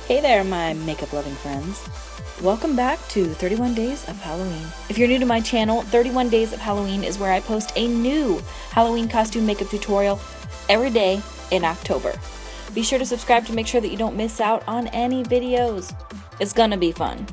Hey there, my makeup loving friends. Welcome back to 31 Days of Halloween. If you're new to my channel, 31 Days of Halloween is where I post a new Halloween costume makeup tutorial every day in October. Be sure to subscribe to make sure that you don't miss out on any videos. It's gonna be fun.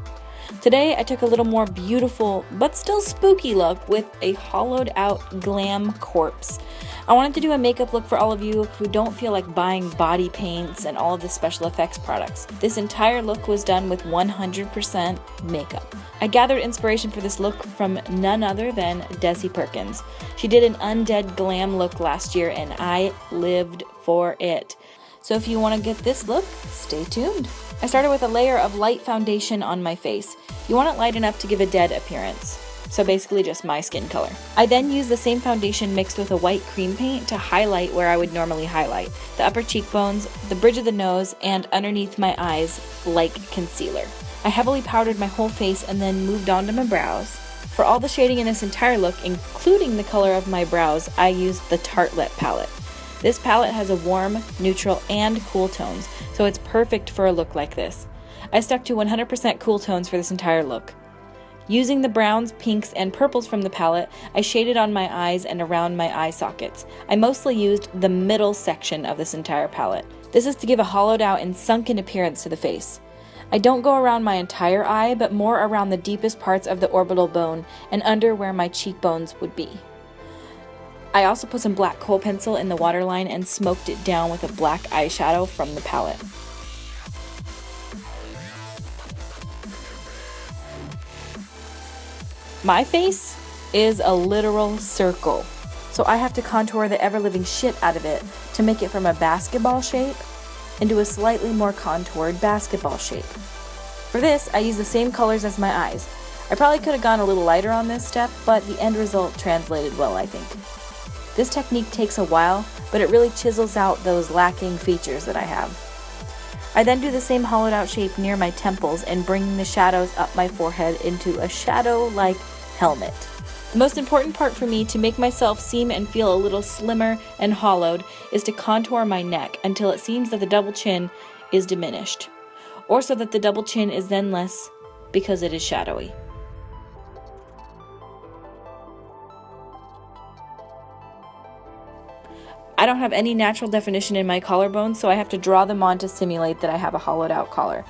Today I took a little more beautiful but still spooky look with a hollowed out glam corpse. I wanted to do a makeup look for all of you who don't feel like buying body paints and all of the special effects products. This entire look was done with 100% makeup. I gathered inspiration for this look from none other than Desi Perkins. She did an undead glam look last year and I lived for it. So if you want to get this look, stay tuned. I started with a layer of light foundation on my face. You want it light enough to give a dead appearance. So basically just my skin color. I then used the same foundation mixed with a white cream paint to highlight where I would normally highlight. The upper cheekbones, the bridge of the nose, and underneath my eyes like concealer. I heavily powdered my whole face and then moved on to my brows. For all the shading in this entire look, including the color of my brows, I used the Tartelette palette. This palette has a warm, neutral, and cool tones, so it's perfect for a look like this. I stuck to 100% cool tones for this entire look. Using the browns, pinks, and purples from the palette, I shaded on my eyes and around my eye sockets. I mostly used the middle section of this entire palette. This is to give a hollowed out and sunken appearance to the face. I don't go around my entire eye, but more around the deepest parts of the orbital bone and under where my cheekbones would be. I also put some black kohl pencil in the waterline and smoked it down with a black eyeshadow from the palette. My face is a literal circle, so I have to contour the ever-living shit out of it to make it from a basketball shape into a slightly more contoured basketball shape. For this, I use the same colors as my eyes. I probably could have gone a little lighter on this step, but the end result translated well, I think. This technique takes a while, but it really chisels out those lacking features that I have. I then do the same hollowed out shape near my temples and bring the shadows up my forehead into a shadow-like helmet. The most important part for me to make myself seem and feel a little slimmer and hollowed is to contour my neck until it seems that the double chin is diminished, or so that the double chin is then less because it is shadowy. I don't have any natural definition in my collarbones, so I have to draw them on to simulate that I have a hollowed out collar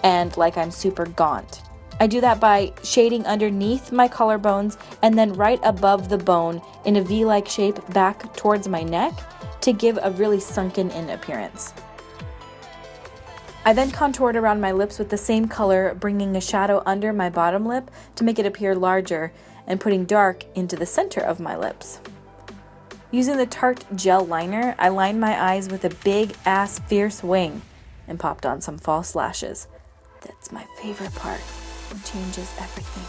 and like I'm super gaunt. I do that by shading underneath my collarbones and then right above the bone in a V-like shape back towards my neck to give a really sunken in appearance. I then contoured around my lips with the same color, bringing a shadow under my bottom lip to make it appear larger and putting dark into the center of my lips. Using the Tarte gel liner, I lined my eyes with a big ass fierce wing and popped on some false lashes. That's my favorite part. It changes everything.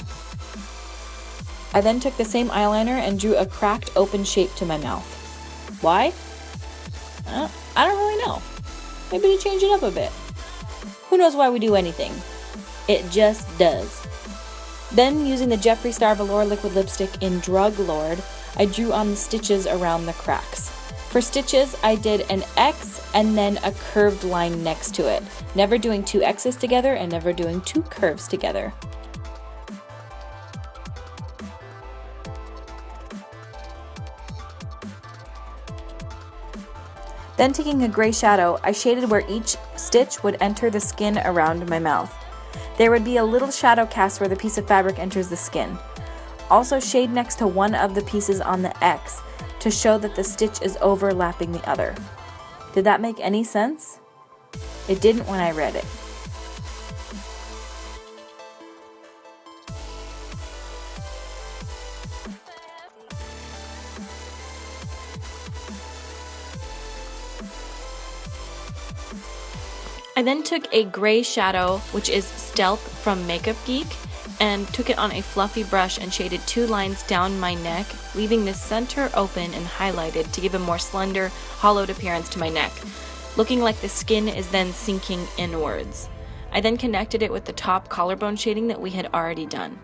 I then took the same eyeliner and drew a cracked open shape to my mouth. Why? I don't really know. Maybe to change it up a bit. Who knows why we do anything? It just does. Then, using the Jeffree Star Velour liquid lipstick in Drug Lord, I drew on the stitches around the cracks. For stitches, I did an X and then a curved line next to it, never doing two X's together and never doing two curves together. Then taking a gray shadow, I shaded where each stitch would enter the skin around my mouth. There would be a little shadow cast where the piece of fabric enters the skin. Also shade next to one of the pieces on the X to show that the stitch is overlapping the other. Did that make any sense? It didn't when I read it. I then took a gray shadow, which is Stealth from Makeup Geek, and took it on a fluffy brush and shaded two lines down my neck, leaving the center open and highlighted to give a more slender, hollowed appearance to my neck, looking like the skin is then sinking inwards. I then connected it with the top collarbone shading that we had already done.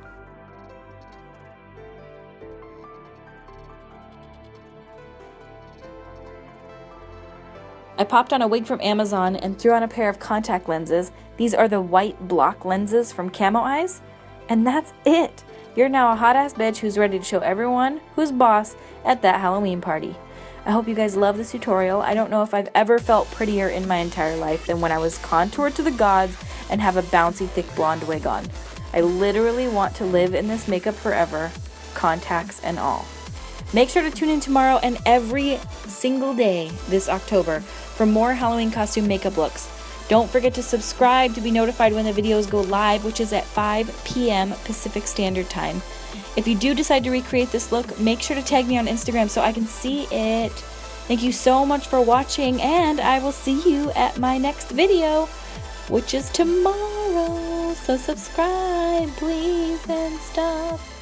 I popped on a wig from Amazon and threw on a pair of contact lenses, These are the white block lenses from Camo Eyes, and that's it. You're now a hot-ass bitch who's ready to show everyone who's boss at that Halloween party. I hope you guys love this tutorial. I don't know if I've ever felt prettier in my entire life than when I was contoured to the gods and have a bouncy thick blonde wig on. I literally want to live in this makeup forever, contacts and all. Make sure to tune in tomorrow and every single day this October for more Halloween costume makeup looks. Don't forget to subscribe to be notified when the videos go live, which is at 5 p.m. Pacific Standard Time. If you do decide to recreate this look, make sure to tag me on Instagram so I can see it. Thank you so much for watching, and I will see you at my next video, which is tomorrow. So subscribe, please, and stuff.